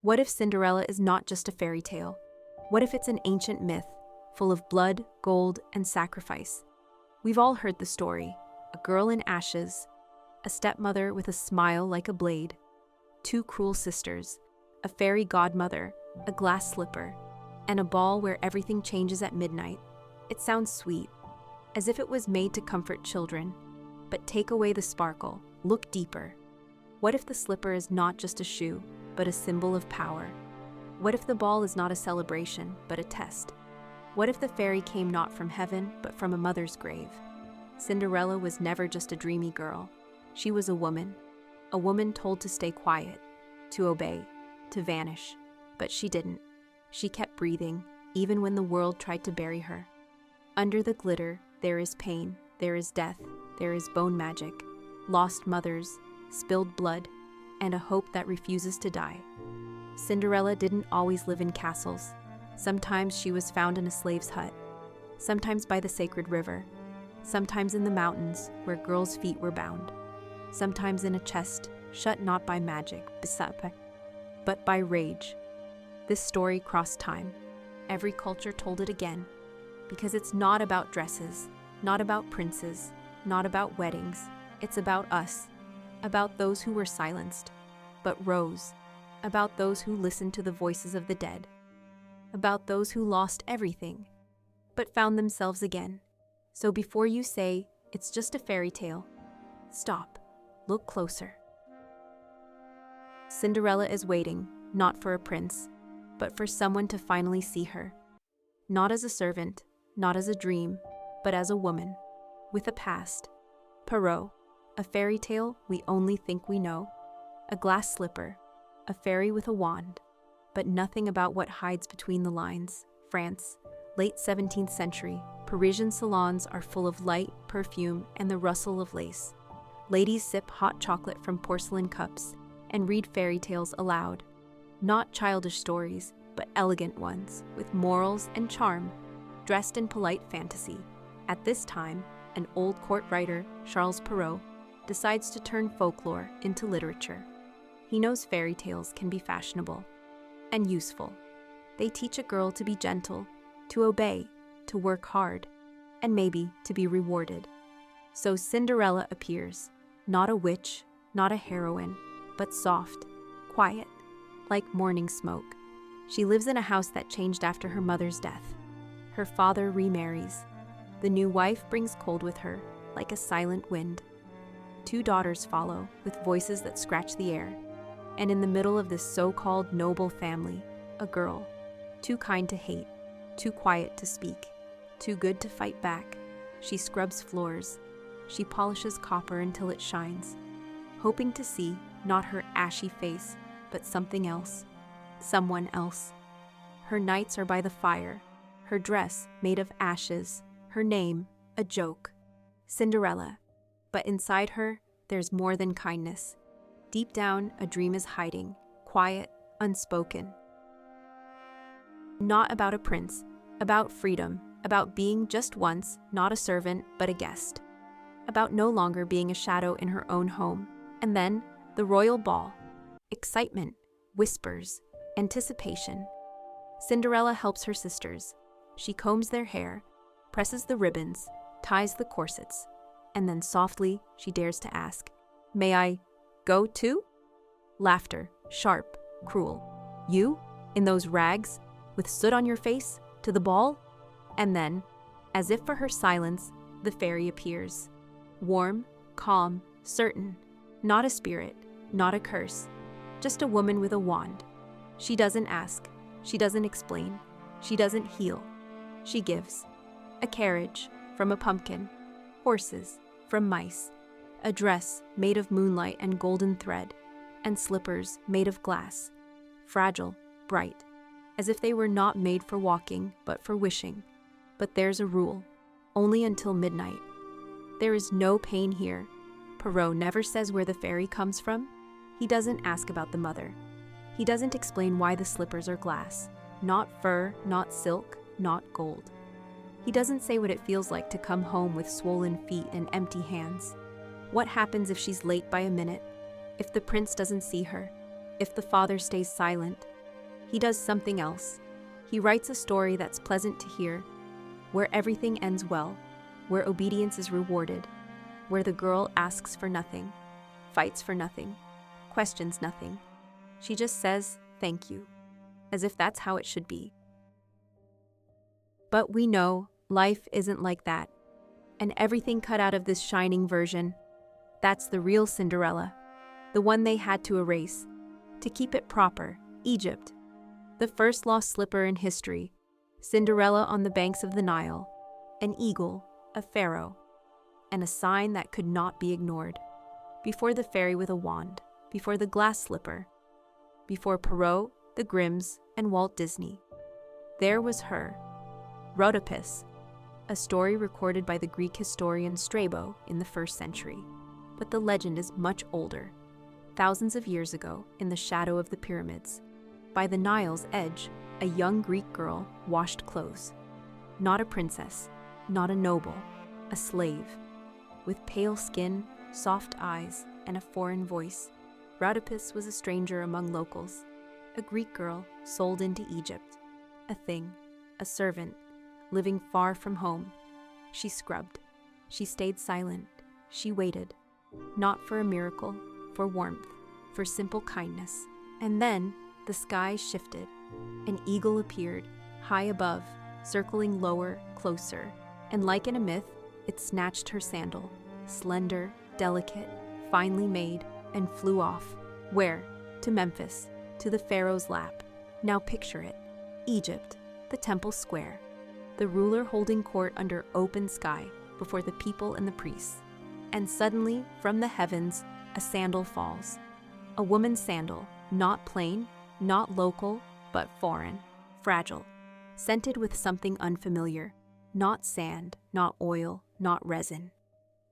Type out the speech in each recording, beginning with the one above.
What if Cinderella is not just a fairy tale? What if it's an ancient myth, full of blood, gold, and sacrifice? We've all heard the story. A girl in ashes, a stepmother with a smile like a blade, two cruel sisters, a fairy godmother, a glass slipper, and a ball where everything changes at midnight. It sounds sweet, as if it was made to comfort children. But take away the sparkle, look deeper. What if the slipper is not just a shoe, but a symbol of power? What if the ball is not a celebration, but a test? What if the fairy came not from heaven, but from a mother's grave? Cinderella was never just a dreamy girl. She was a woman told to stay quiet, to obey, to vanish. But she didn't. She kept breathing, even when the world tried to bury her. Under the glitter, there is pain, there is death, there is bone magic, lost mothers, spilled blood, and a hope that refuses to die. Cinderella didn't always live in castles. Sometimes she was found in a slave's hut, sometimes by the sacred river, sometimes in the mountains where girls' feet were bound, sometimes in a chest shut not by magic, but by rage. This story crossed time. Every culture told it again, because it's not about dresses, not about princes, not about weddings. It's about us, about those who were silenced, but rose, about those who listened to the voices of the dead, about those who lost everything, but found themselves again. So before you say, it's just a fairy tale, stop, look closer. Cinderella is waiting, not for a prince, but for someone to finally see her. Not as a servant, not as a dream, but as a woman, with a past. Perrault, a fairy tale we only think we know. A glass slipper, a fairy with a wand, but nothing about what hides between the lines. France, late 17th century, Parisian salons are full of light, perfume, and the rustle of lace. Ladies sip hot chocolate from porcelain cups and read fairy tales aloud. Not childish stories, but elegant ones, with morals and charm, dressed in polite fantasy. At this time, an old court writer, Charles Perrault, decides to turn folklore into literature. He knows fairy tales can be fashionable and useful. They teach a girl to be gentle, to obey, to work hard, and maybe to be rewarded. So Cinderella appears, not a witch, not a heroine, but soft, quiet, like morning smoke. She lives in a house that changed after her mother's death. Her father remarries. The new wife brings cold with her, like a silent wind. Two daughters follow, with voices that scratch the air. And in the middle of this so-called noble family, a girl, too kind to hate, too quiet to speak, too good to fight back. She scrubs floors. She polishes copper until it shines, hoping to see not her ashy face, but something else, someone else. Her nights are by the fire, her dress made of ashes, her name a joke, Cinderella. But inside her, there's more than kindness. Deep down, a dream is hiding, quiet, unspoken. Not about a prince, about freedom, about being just once, not a servant, but a guest. About no longer being a shadow in her own home. And then, the royal ball. Excitement, whispers, anticipation. Cinderella helps her sisters. She combs their hair, presses the ribbons, ties the corsets, and then softly she dares to ask, "May I go too?" Laughter, sharp, cruel. "You, in those rags, with soot on your face, to the ball?" And then, as if for her silence, the fairy appears. Warm, calm, certain. Not a spirit, not a curse. Just a woman with a wand. She doesn't ask. She doesn't explain. She doesn't heal. She gives. A carriage from a pumpkin. Horses from mice. A dress made of moonlight and golden thread. And slippers made of glass. Fragile, bright. As if they were not made for walking, but for wishing. But there's a rule. Only until midnight. There is no pain here. Perrault never says where the fairy comes from. He doesn't ask about the mother. He doesn't explain why the slippers are glass. Not fur, not silk, not gold. He doesn't say what it feels like to come home with swollen feet and empty hands. What happens if she's late by a minute? If the prince doesn't see her? If the father stays silent? He does something else. He writes a story that's pleasant to hear, where everything ends well, where obedience is rewarded, where the girl asks for nothing, fights for nothing, questions nothing. She just says, "Thank you," as if that's how it should be. But we know life isn't like that, and everything cut out of this shining version, that's the real Cinderella, the one they had to erase, to keep it proper, Egypt. The first lost slipper in history, Cinderella on the banks of the Nile, an eagle, a pharaoh, and a sign that could not be ignored. Before the fairy with a wand, before the glass slipper, before Perrault, the Grimms, and Walt Disney, there was her, Rhodopis, a story recorded by the Greek historian Strabo in the 1st century. But the legend is much older. Thousands of years ago, in the shadow of the pyramids, by the Nile's edge, a young Greek girl washed clothes. Not a princess, not a noble, a slave. With pale skin, soft eyes, and a foreign voice, Rhodopis was a stranger among locals, a Greek girl sold into Egypt, a thing, a servant, living far from home. She scrubbed, she stayed silent, she waited, not for a miracle, for warmth, for simple kindness. And then the sky shifted. An eagle appeared, high above, circling lower, closer, and like in a myth, it snatched her sandal, slender, delicate, finely made, and flew off. Where? To Memphis, to the pharaoh's lap. Now picture it. Egypt, the temple square, the ruler holding court under open sky before the people and the priests. And suddenly, from the heavens, a sandal falls. A woman's sandal, not plain, not local, but foreign, fragile, scented with something unfamiliar, not sand, not oil, not resin.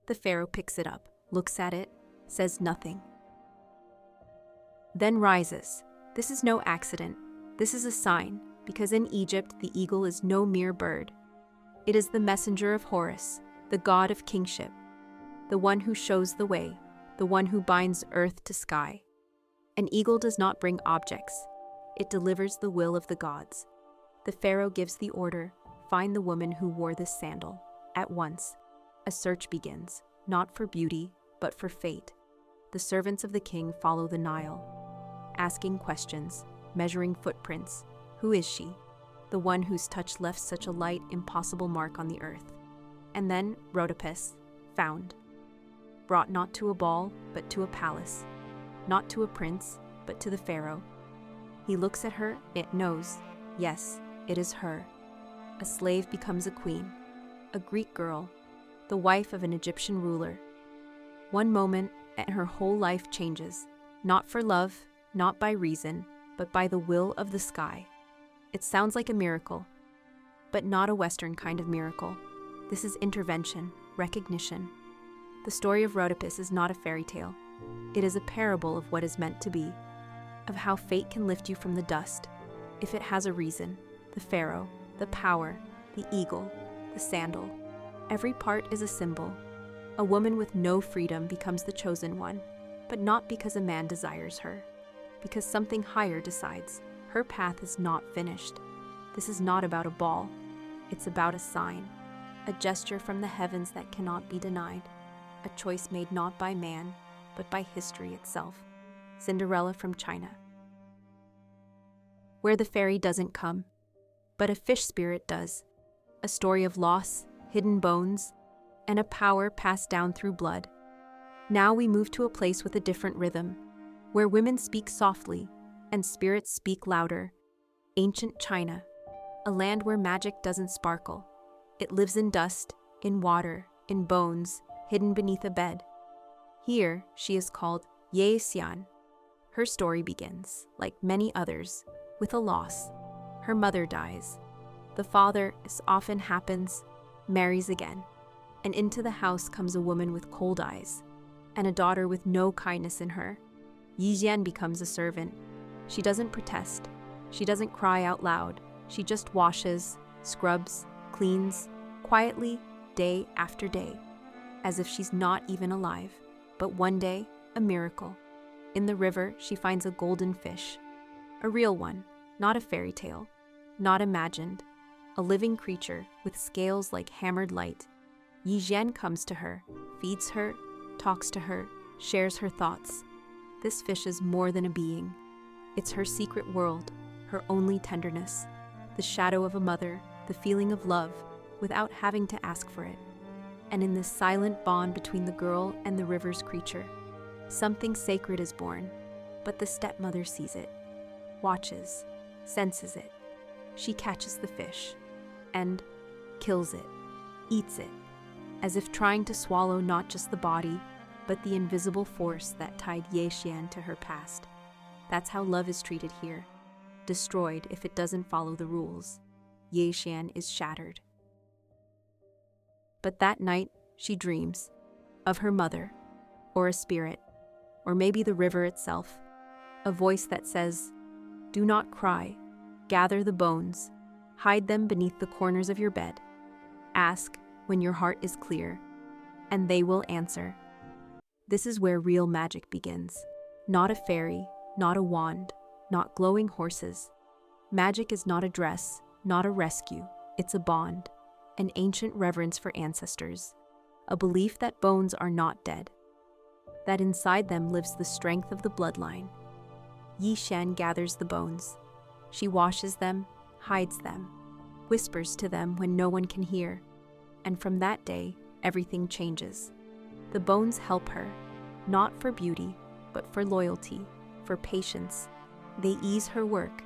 The pharaoh picks it up, looks at it, says nothing. Then rises. This is no accident. This is a sign, because in Egypt the eagle is no mere bird. It is the messenger of Horus, the god of kingship, the one who shows the way, the one who binds earth to sky. An eagle does not bring objects. It delivers the will of the gods. The pharaoh gives the order, find the woman who wore this sandal. At once, a search begins, not for beauty, but for fate. The servants of the king follow the Nile, asking questions, measuring footprints. Who is she? The one whose touch left such a light, impossible mark on the earth. And then Rhodopis, found. Brought not to a ball, but to a palace. Not to a prince, but to the pharaoh. He looks at her, it knows. Yes, it is her. A slave becomes a queen. A Greek girl, the wife of an Egyptian ruler. One moment, and her whole life changes. Not for love, not by reason, but by the will of the sky. It sounds like a miracle, but not a Western kind of miracle. This is intervention, recognition. The story of Rhodopis is not a fairy tale. It is a parable of what is meant to be, of how fate can lift you from the dust, if it has a reason. The pharaoh, the power, the eagle, the sandal. Every part is a symbol. A woman with no freedom becomes the chosen one, but not because a man desires her, because something higher decides. Her path is not finished. This is not about a ball. It's about a sign, a gesture from the heavens that cannot be denied, a choice made not by man, but by history itself. Cinderella from China. Where the fairy doesn't come, but a fish spirit does. A story of loss, hidden bones, and a power passed down through blood. Now we move to a place with a different rhythm, where women speak softly, and spirits speak louder. Ancient China, a land where magic doesn't sparkle. It lives in dust, in water, in bones, hidden beneath a bed. Here, she is called Ye Xian. Her story begins, like many others, with a loss. Her mother dies. The father, as often happens, marries again. And into the house comes a woman with cold eyes, and a daughter with no kindness in her. Yi Jian becomes a servant. She doesn't protest. She doesn't cry out loud. She just washes, scrubs, cleans, quietly, day after day, as if she's not even alive. But one day, a miracle. In the river, she finds a golden fish. A real one not a fairy tale, not imagined, a living creature with scales like hammered light. Yi Jian comes to her, feeds her, talks to her, shares her thoughts. This fish is more than a being. It's her secret world, her only tenderness, the shadow of a mother, the feeling of love, without having to ask for it. And in this silent bond between the girl and the river's creature, something sacred is born. But the stepmother sees it, watches, senses it. She catches the fish and kills it, eats it, as if trying to swallow not just the body, but the invisible force that tied Ye Xian to her past. That's how love is treated here, destroyed if it doesn't follow the rules. Ye Xian is shattered. But that night, she dreams of her mother, or a spirit, or maybe the river itself, a voice that says, "Do not cry, gather the bones, hide them beneath the corners of your bed. Ask when your heart is clear, and they will answer." This is where real magic begins. Not a fairy, not a wand, not glowing horses. Magic is not a dress, not a rescue. It's a bond, an ancient reverence for ancestors, a belief that bones are not dead, that inside them lives the strength of the bloodline. Yi Xian gathers the bones. She washes them, hides them, whispers to them when no one can hear. And from that day, everything changes. The bones help her, not for beauty, but for loyalty, for patience. They ease her work.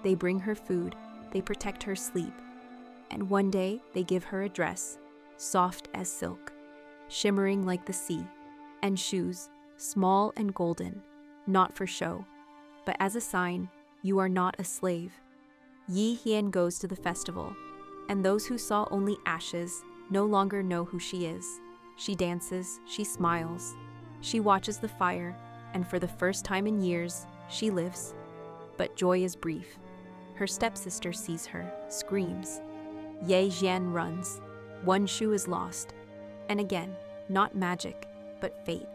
They bring her food. They protect her sleep. And one day, they give her a dress, soft as silk, shimmering like the sea, and shoes, small and golden, not for show, but as a sign you are not a slave. Yi Jian goes to the festival, and those who saw only ashes no longer know who she is. She dances, she smiles, she watches the fire, and for the first time in years, she lives. But joy is brief. Her stepsister sees her, screams. Ye Jian runs. One shoe is lost. And again, not magic, but fate.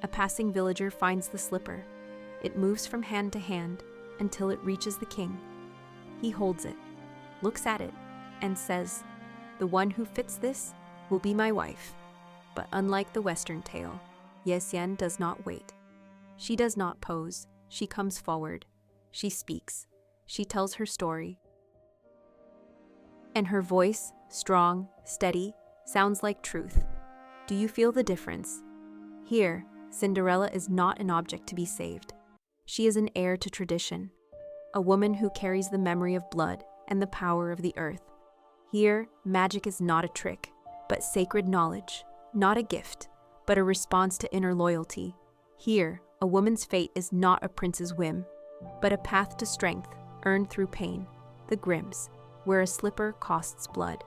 A passing villager finds the slipper. It moves from hand to hand until it reaches the king. He holds it, looks at it, and says, "The one who fits this will be my wife." But unlike the Western tale, Ye Xian does not wait. She does not pose. She comes forward. She speaks. She tells her story. And her voice, strong, steady, sounds like truth. Do you feel the difference? Here, Cinderella is not an object to be saved. She is an heir to tradition, a woman who carries the memory of blood and the power of the earth. Here, magic is not a trick, but sacred knowledge, not a gift, but a response to inner loyalty. Here, a woman's fate is not a prince's whim, but a path to strength earned through pain, the Grimms, where a slipper costs blood.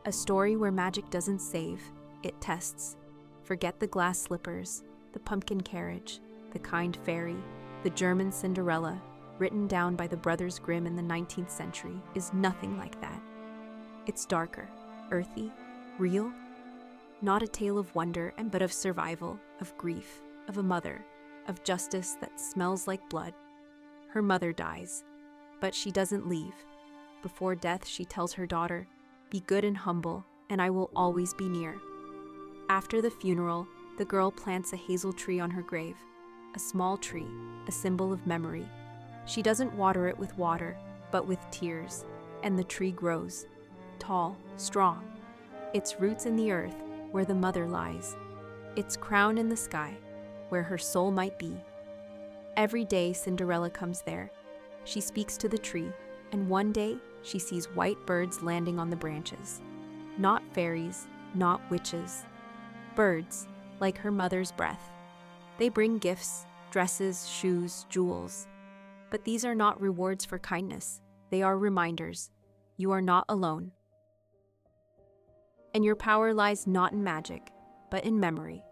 A story where magic doesn't save, it tests. Forget the glass slippers, the pumpkin carriage, the kind fairy, the German Cinderella, written down by the Brothers Grimm in the 19th century, is nothing like that. It's darker, earthy, real. Not a tale of wonder, but of survival, of grief, of a mother, of justice that smells like blood. Her mother dies, but she doesn't leave. Before death, she tells her daughter, "Be good and humble, and I will always be near." After the funeral, the girl plants a hazel tree on her grave, a small tree, a symbol of memory. She doesn't water it with water, but with tears, and the tree grows, tall, strong. Its roots in the earth, where the mother lies. Its crown in the sky, where her soul might be. Every day Cinderella comes there. She speaks to the tree, and one day she sees white birds landing on the branches. Not fairies, not witches. Birds, like her mother's breath. They bring gifts, dresses, shoes, jewels. But these are not rewards for kindness. They are reminders. You are not alone. And your power lies not in magic, but in memory.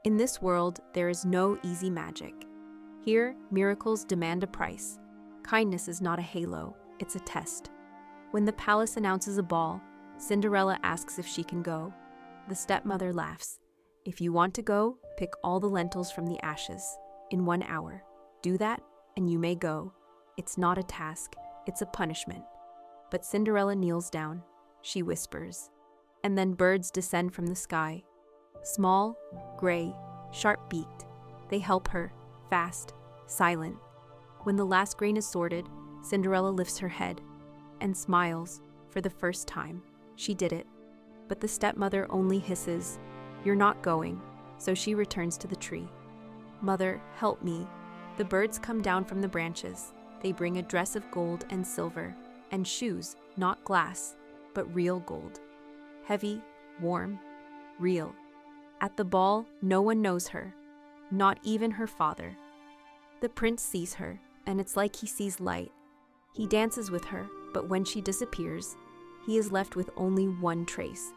In this world, there is no easy magic. Here, miracles demand a price. Kindness is not a halo, it's a test. When the palace announces a ball, Cinderella asks if she can go. The stepmother laughs. "If you want to go, pick all the lentils from the ashes. In 1 hour. Do that, and you may go. It's not a task, it's a punishment. But Cinderella kneels down. She whispers. And then birds descend from the sky. Small, gray, sharp-beaked. They help her, fast, silent. When the last grain is sorted, Cinderella lifts her head and smiles for the first time. She did it. But the stepmother only hisses, "You're not going," so she returns to the tree. "Mother, help me." The birds come down from the branches. They bring a dress of gold and silver, and shoes, not glass, but real gold. Heavy, warm, real. At the ball, no one knows her, not even her father. The prince sees her, and it's like he sees light. He dances with her, but when she disappears, he is left with only one trace,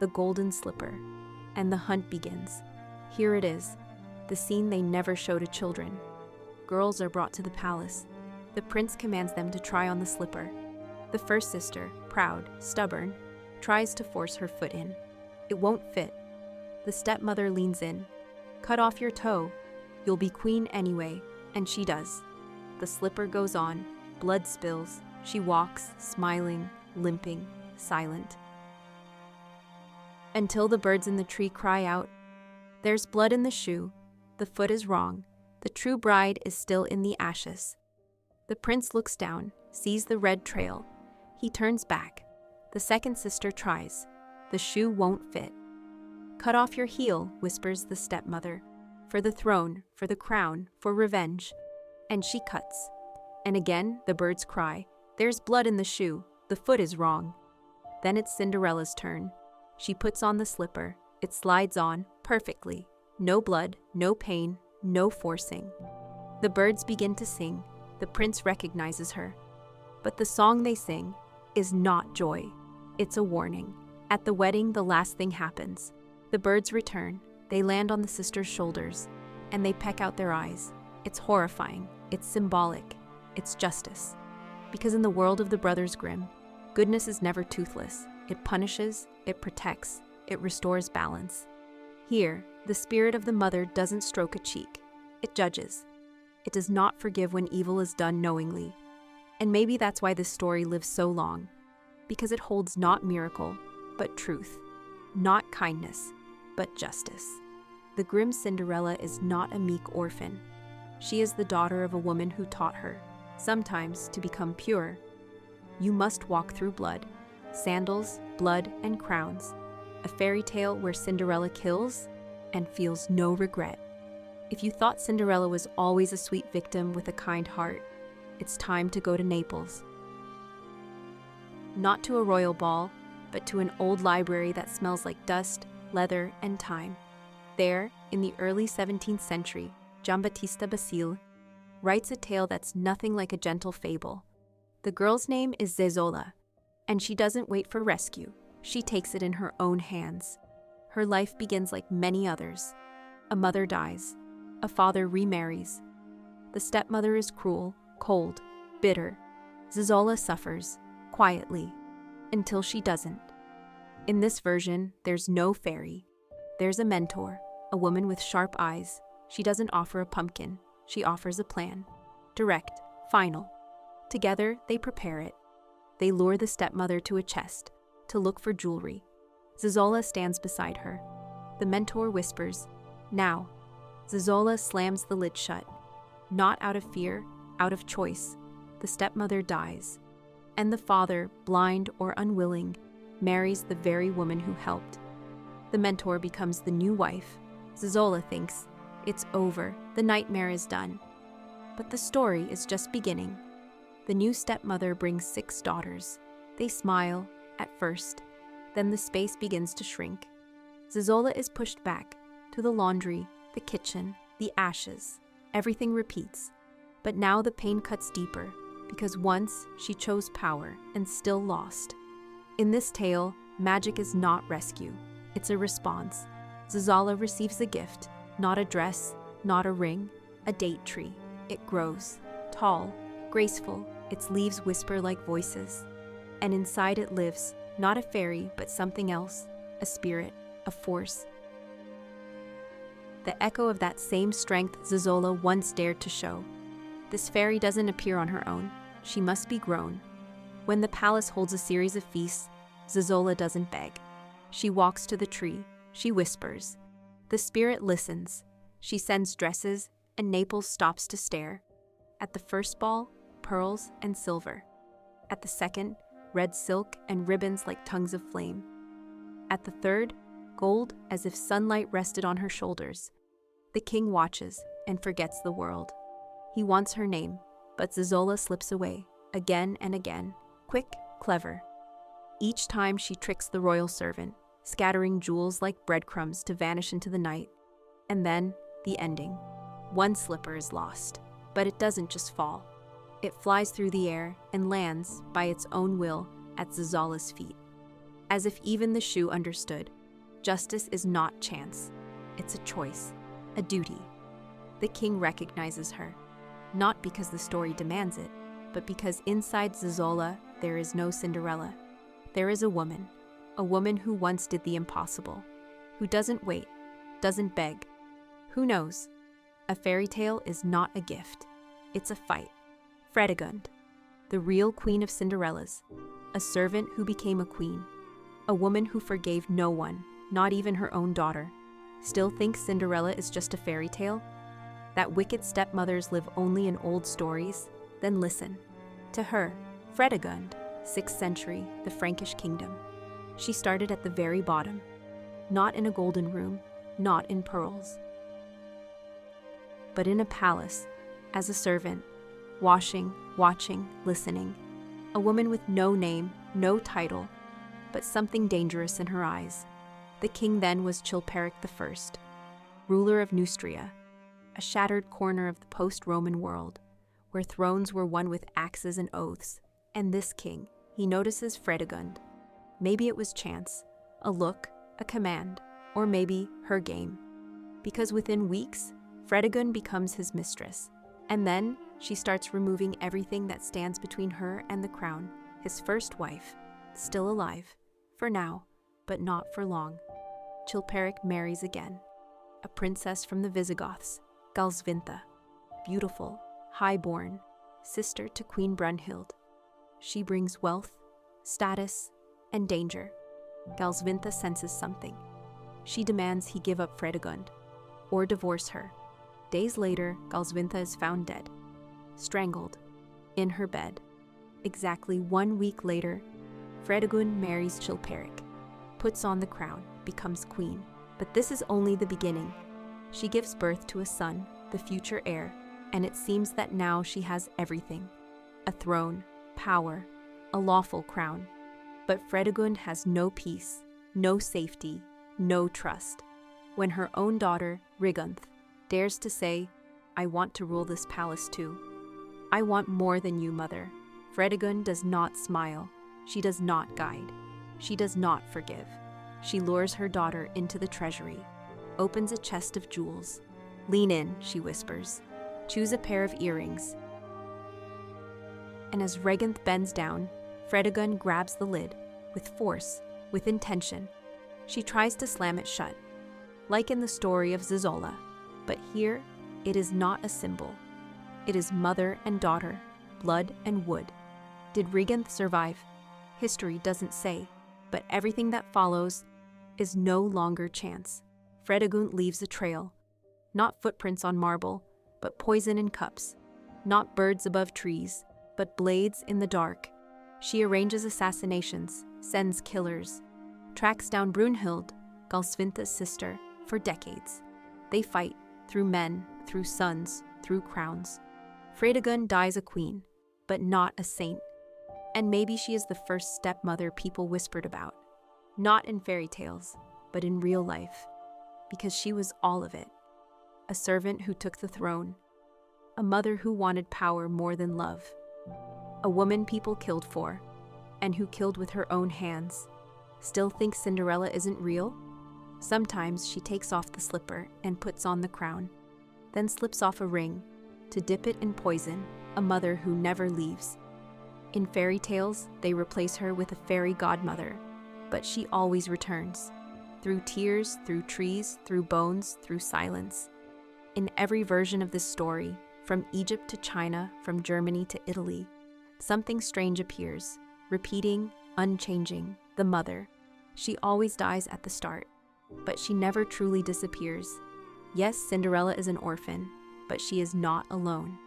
the golden slipper, and the hunt begins. Here it is, the scene they never show to children. Girls are brought to the palace. The prince commands them to try on the slipper. The first sister, proud, stubborn, tries to force her foot in. It won't fit. The stepmother leans in. "Cut off your toe. You'll be queen anyway," and she does. The slipper goes on, blood spills. She walks, smiling, limping, silent. Until the birds in the tree cry out, "There's blood in the shoe. The foot is wrong. The true bride is still in the ashes." The prince looks down, sees the red trail. He turns back. The second sister tries. The shoe won't fit. "Cut off your heel," whispers the stepmother. "For the throne, for the crown, for revenge." And she cuts. And again the birds cry, "There's blood in the shoe. The foot is wrong." Then it's Cinderella's turn. She puts on the slipper. It slides on perfectly. No blood, no pain, no forcing. The birds begin to sing. The prince recognizes her. But the song they sing is not joy. It's a warning. At the wedding, the last thing happens. The birds return. They land on the sisters' shoulders, and they peck out their eyes. It's horrifying. It's symbolic. It's justice. Because in the world of the Brothers Grimm, goodness is never toothless. It punishes, it protects, it restores balance. Here, the spirit of the mother doesn't stroke a cheek. It judges. It does not forgive when evil is done knowingly. And maybe that's why this story lives so long. Because it holds not miracle, but truth. Not kindness, but justice. The Grimm Cinderella is not a meek orphan. She is the daughter of a woman who taught her, sometimes to become pure, you must walk through blood. Sandals, blood, and crowns. A fairy tale where Cinderella kills and feels no regret. If you thought Cinderella was always a sweet victim with a kind heart, it's time to go to Naples. Not to a royal ball, but to an old library that smells like dust, leather, and time. There, in the early 17th century, Giambattista Basile writes a tale that's nothing like a gentle fable. The girl's name is Zezola, and she doesn't wait for rescue. She takes it in her own hands. Her life begins like many others. A mother dies. A father remarries. The stepmother is cruel, cold, bitter. Zezola suffers, quietly, until she doesn't. In this version, there's no fairy. There's a mentor, a woman with sharp eyes. She doesn't offer a pumpkin. She offers a plan. Direct, final. Together, they prepare it. They lure the stepmother to a chest, to look for jewelry. Zezola stands beside her. The mentor whispers, "Now." Zezola slams the lid shut. Not out of fear, out of choice. The stepmother dies. And the father, blind or unwilling, marries the very woman who helped. The mentor becomes the new wife. Zezola thinks, it's over, the nightmare is done. But the story is just beginning. The new stepmother brings 6 daughters. They smile, at first. Then the space begins to shrink. Zezola is pushed back, to the laundry, the kitchen, the ashes. Everything repeats. But now the pain cuts deeper, because once she chose power and still lost. In this tale, magic is not rescue. It's a response. Zezola receives a gift, not a dress, not a ring, a date tree. It grows, tall, graceful, its leaves whisper like voices. And inside it lives, not a fairy, but something else, a spirit, a force. The echo of that same strength Zezola once dared to show. This fairy doesn't appear on her own. She must be grown. When the palace holds a series of feasts, Zazola doesn't beg. She walks to the tree. She whispers. The spirit listens. She sends dresses, and Naples stops to stare. At the first ball, pearls and silver. At the second, red silk and ribbons like tongues of flame. At the third, gold as if sunlight rested on her shoulders. The king watches and forgets the world. He wants her name, but Zazola slips away, again and again, quick, clever. Each time she tricks the royal servant, scattering jewels like breadcrumbs to vanish into the night. And then, the ending. One slipper is lost, but it doesn't just fall. It flies through the air and lands, by its own will, at Zazala's feet. As if even the shoe understood, justice is not chance. It's a choice, a duty. The king recognizes her, not because the story demands it, but because inside Zazola there is no Cinderella. There is a woman who once did the impossible, who doesn't wait, doesn't beg. Who knows? A fairy tale is not a gift. It's a fight. Fredegund, the real queen of Cinderellas, a servant who became a queen, a woman who forgave no one, not even her own daughter, still thinks Cinderella is just a fairy tale? That wicked stepmothers live only in old stories? Then listen. To her, Fredegund, 6th century, the Frankish kingdom. She started at the very bottom, not in a golden room, not in pearls, but in a palace, as a servant, washing, watching, listening, a woman with no name, no title, but something dangerous in her eyes. The king then was Chilperic I, ruler of Neustria, a shattered corner of the post-Roman world, where thrones were won with axes and oaths. And this king, he notices Fredegund. Maybe it was chance, a look, a command, or maybe her game. Because within weeks, Fredegund becomes his mistress, and then she starts removing everything that stands between her and the crown, his first wife, still alive, for now, but not for long. Chilperic marries again, a princess from the Visigoths, Galsvintha, beautiful, high-born, sister to Queen Brunhild. She brings wealth, status, and danger. Galsvintha senses something. She demands he give up Fredegund, or divorce her. Days later, Galsvintha is found dead, strangled, in her bed. Exactly 1 week later, Fredegund marries Chilperic, puts on the crown, becomes queen. But this is only the beginning. She gives birth to a son, the future heir, and it seems that now she has everything. A throne, power, a lawful crown. But Fredegund has no peace, no safety, no trust. When her own daughter, Rigunth, dares to say, I want to rule this palace too. I want more than you, mother. Fredegund does not smile. She does not guide. She does not forgive. She lures her daughter into the treasury, opens a chest of jewels. Lean in, she whispers. Choose a pair of earrings. And as Rigunth bends down, Fredegund grabs the lid, with force, with intention. She tries to slam it shut, like in the story of Zazola. But here, it is not a symbol. It is mother and daughter, blood and wood. Did Rigunth survive? History doesn't say, but everything that follows is no longer chance. Fredegund leaves a trail, not footprints on marble, but poison in cups, not birds above trees, but blades in the dark. She arranges assassinations, sends killers, tracks down Brunhild, Galsvintha's sister, for decades. They fight, through men, through sons, through crowns. Fredegund dies a queen, but not a saint. And maybe she is the first stepmother people whispered about. Not in fairy tales, but in real life. Because she was all of it. A servant who took the throne. A mother who wanted power more than love. A woman people killed for, and who killed with her own hands. Still thinks Cinderella isn't real? Sometimes she takes off the slipper and puts on the crown, then slips off a ring to dip it in poison, a mother who never leaves. In fairy tales, they replace her with a fairy godmother, but she always returns. Through tears, through trees, through bones, through silence. In every version of this story, From Egypt to China, from Germany to Italy, something strange appears, repeating, unchanging, the mother. She always dies at the start, but she never truly disappears. Yes, Cinderella is an orphan, but she is not alone.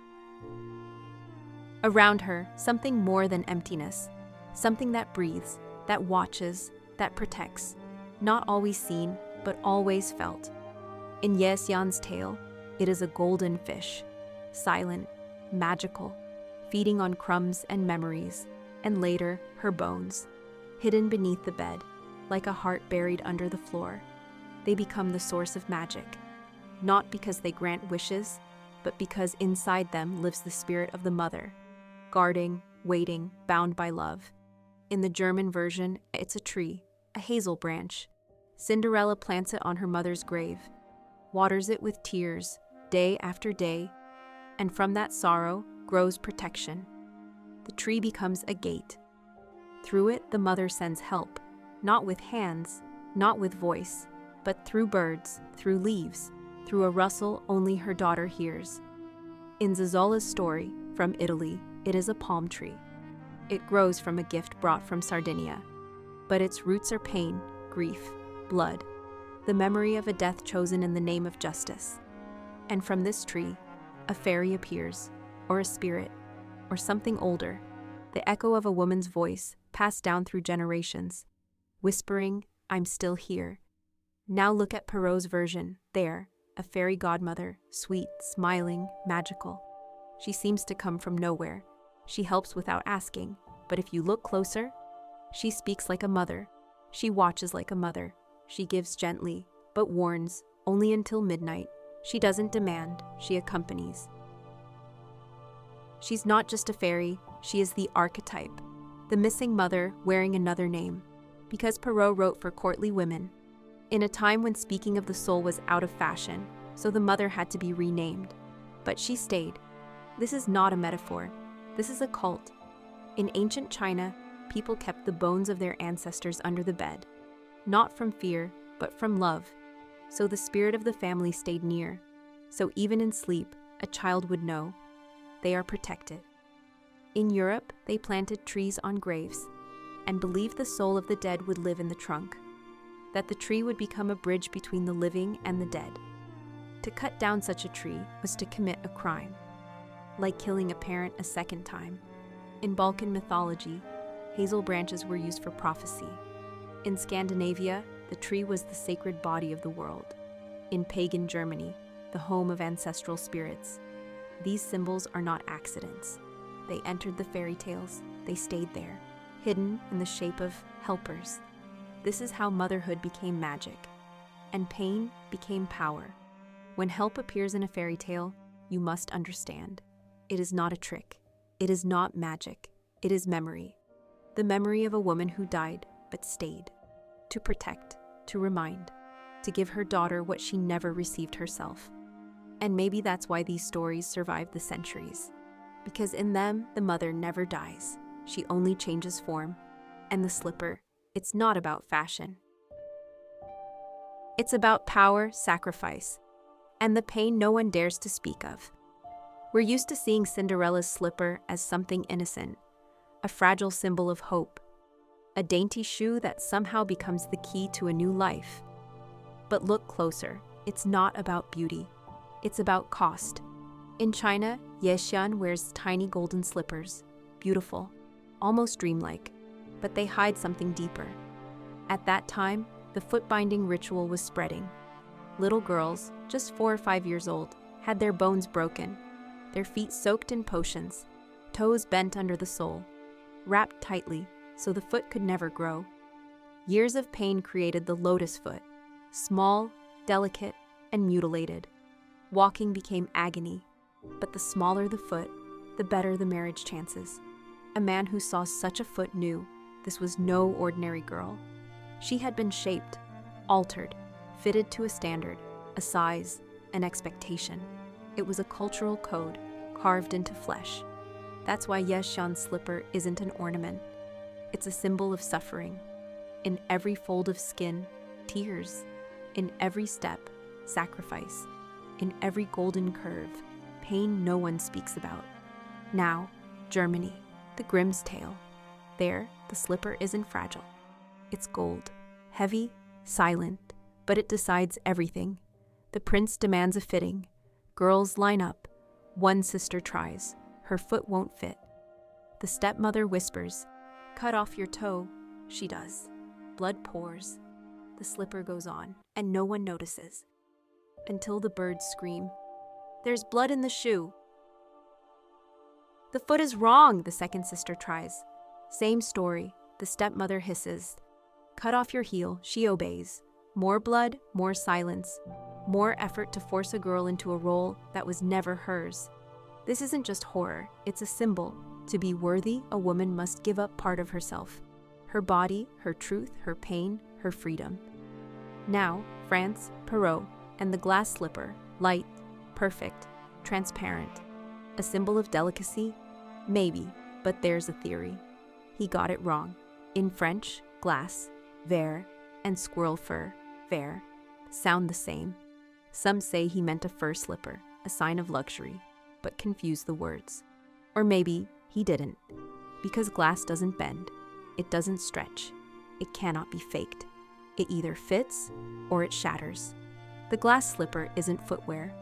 Around her, something more than emptiness, something that breathes, that watches, that protects, not always seen, but always felt. In Yexian's tale, it is a golden fish, silent, magical, feeding on crumbs and memories, and later, her bones, hidden beneath the bed, like a heart buried under the floor. They become the source of magic, not because they grant wishes, but because inside them lives the spirit of the mother, guarding, waiting, bound by love. In the German version, it's a tree, a hazel branch. Cinderella plants it on her mother's grave, waters it with tears, day after day, and from that sorrow grows protection. The tree becomes a gate. Through it, the mother sends help, not with hands, not with voice, but through birds, through leaves, through a rustle only her daughter hears. In Zazola's story, from Italy, it is a palm tree. It grows from a gift brought from Sardinia, but its roots are pain, grief, blood, the memory of a death chosen in the name of justice. And from this tree, a fairy appears, or a spirit, or something older, the echo of a woman's voice passed down through generations, whispering, "I'm still here." Now look at Perrault's version, there, a fairy godmother, sweet, smiling, magical. She seems to come from nowhere. She helps without asking, but if you look closer, she speaks like a mother. She watches like a mother. She gives gently, but warns, only until midnight. She doesn't demand, she accompanies. She's not just a fairy, she is the archetype, the missing mother wearing another name, because Perrault wrote for courtly women, in a time when speaking of the soul was out of fashion, so the mother had to be renamed. But she stayed. This is not a metaphor. This is a cult. In ancient China, people kept the bones of their ancestors under the bed, not from fear, but from love. So the spirit of the family stayed near. So even in sleep, a child would know they are protected. In Europe, they planted trees on graves and believed the soul of the dead would live in the trunk, that the tree would become a bridge between the living and the dead. To cut down such a tree was to commit a crime, like killing a parent a second time. In Balkan mythology, hazel branches were used for prophecy. In Scandinavia, the tree was the sacred body of the world. In pagan Germany, the home of ancestral spirits. These symbols are not accidents. They entered the fairy tales, they stayed there, hidden in the shape of helpers. This is how motherhood became magic, and pain became power. When help appears in a fairy tale, you must understand. It is not a trick. It is not magic. It is memory. The memory of a woman who died but stayed. To protect, to remind, to give her daughter what she never received herself. And maybe that's why these stories survive the centuries. Because in them, the mother never dies. She only changes form. And the slipper, it's not about fashion. It's about power, sacrifice, and the pain no one dares to speak of. We're used to seeing Cinderella's slipper as something innocent, a fragile symbol of hope, a dainty shoe that somehow becomes the key to a new life. But look closer, it's not about beauty, it's about cost. In China, Yexian wears tiny golden slippers, beautiful, almost dreamlike, but they hide something deeper. At that time, the foot-binding ritual was spreading. Little girls, just 4 or 5 years old, had their bones broken, their feet soaked in potions, toes bent under the sole, wrapped tightly so the foot could never grow. Years of pain created the lotus foot, small, delicate, and mutilated. Walking became agony, but the smaller the foot, the better the marriage chances. A man who saw such a foot knew this was no ordinary girl. She had been shaped, altered, fitted to a standard, a size, an expectation. It was a cultural code, carved into flesh. That's why Yexian's slipper isn't an ornament. It's a symbol of suffering. In every fold of skin, tears. In every step, sacrifice. In every golden curve, pain no one speaks about. Now, Germany, the Grimm's tale. There, the slipper isn't fragile. It's gold, heavy, silent, but it decides everything. The prince demands a fitting. Girls line up. One sister tries. Her foot won't fit. The stepmother whispers, "Cut off your toe." She does. Blood pours. The slipper goes on, and no one notices. Until the birds scream, "There's blood in the shoe." "The foot is wrong," the second sister tries. Same story. The stepmother hisses, "Cut off your heel." She obeys. More blood, more silence, more effort to force a girl into a role that was never hers. This isn't just horror, it's a symbol. To be worthy, a woman must give up part of herself. Her body, her truth, her pain, her freedom. Now, France, Perrault, and the glass slipper, light, perfect, transparent. A symbol of delicacy? Maybe, but there's a theory. He got it wrong. In French, glass, verre, and squirrel fur, verre, sound the same. Some say he meant a fur slipper, a sign of luxury, but confused the words. Or maybe he didn't, because glass doesn't bend, it doesn't stretch, it cannot be faked. It either fits or it shatters. The glass slipper isn't footwear,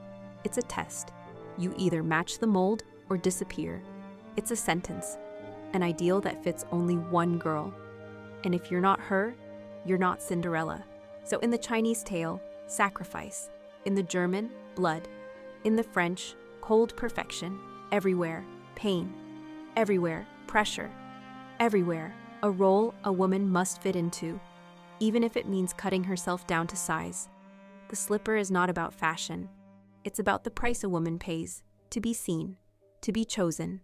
it's a test. You either match the mold or disappear. It's a sentence, an ideal that fits only one girl. And if you're not her, you're not Cinderella. So in the Chinese tale, sacrifice. In the German, blood. In the French, cold perfection. Everywhere, pain. Everywhere, pressure. Everywhere, a role a woman must fit into, even if it means cutting herself down to size. The slipper is not about fashion. It's about the price a woman pays to be seen, to be chosen,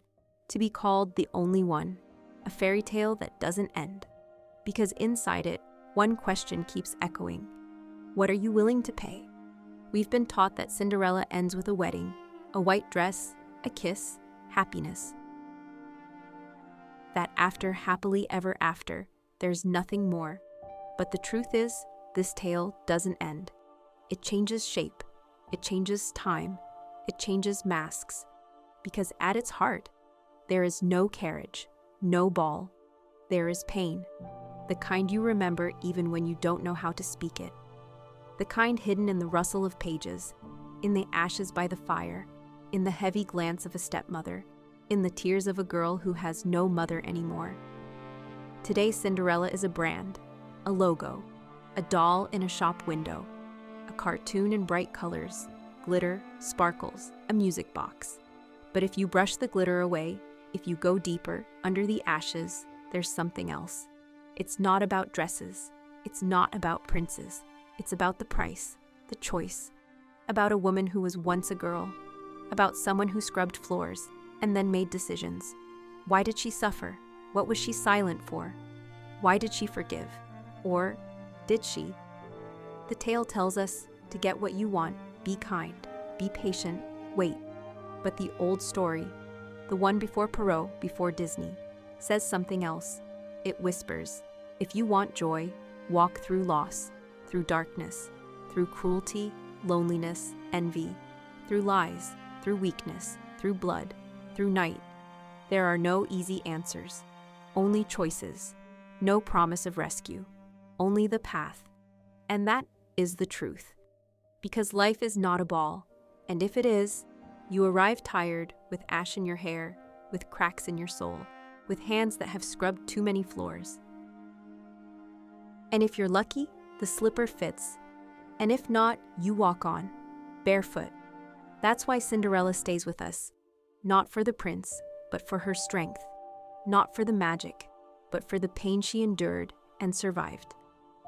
to be called the only one. A fairy tale that doesn't end. Because inside it, one question keeps echoing. What are you willing to pay? We've been taught that Cinderella ends with a wedding, a white dress, a kiss, happiness. That after happily ever after, there's nothing more. But the truth is, this tale doesn't end. It changes shape, it changes time, it changes masks. Because at its heart, there is no carriage, no ball. There is pain. The kind you remember even when you don't know how to speak it. The kind hidden in the rustle of pages, in the ashes by the fire, in the heavy glance of a stepmother, in the tears of a girl who has no mother anymore. Today, Cinderella is a brand, a logo, a doll in a shop window, a cartoon in bright colors, glitter, sparkles, a music box. But if you brush the glitter away, if you go deeper, under the ashes, there's something else. It's not about dresses. It's not about princes. It's about the price, the choice. About a woman who was once a girl. About someone who scrubbed floors and then made decisions. Why did she suffer? What was she silent for? Why did she forgive? Or did she? The tale tells us to get what you want, be kind, be patient, wait. But the old story, the one before Perrault, before Disney, says something else. It whispers, if you want joy, walk through loss, through darkness, through cruelty, loneliness, envy, through lies, through weakness, through blood, through night. There are no easy answers, only choices, no promise of rescue, only the path. And that is the truth. Because life is not a ball, and if it is, you arrive tired, with ash in your hair, with cracks in your soul, with hands that have scrubbed too many floors. And if you're lucky, the slipper fits. And if not, you walk on, barefoot. That's why Cinderella stays with us. Not for the prince, but for her strength. Not for the magic, but for the pain she endured and survived.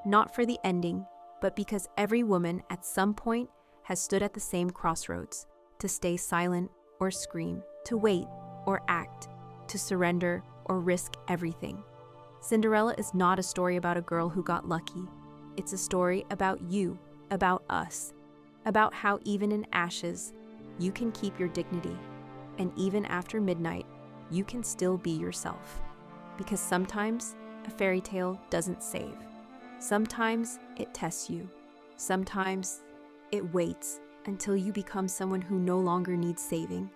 Not for the ending, but because every woman at some point has stood at the same crossroads, to stay silent or scream, to wait or act, to surrender or risk everything. Cinderella is not a story about a girl who got lucky. It's a story about you, about us, about how even in ashes, you can keep your dignity, and even after midnight, you can still be yourself. Because sometimes a fairy tale doesn't save. Sometimes it tests you. Sometimes it waits until you become someone who no longer needs saving.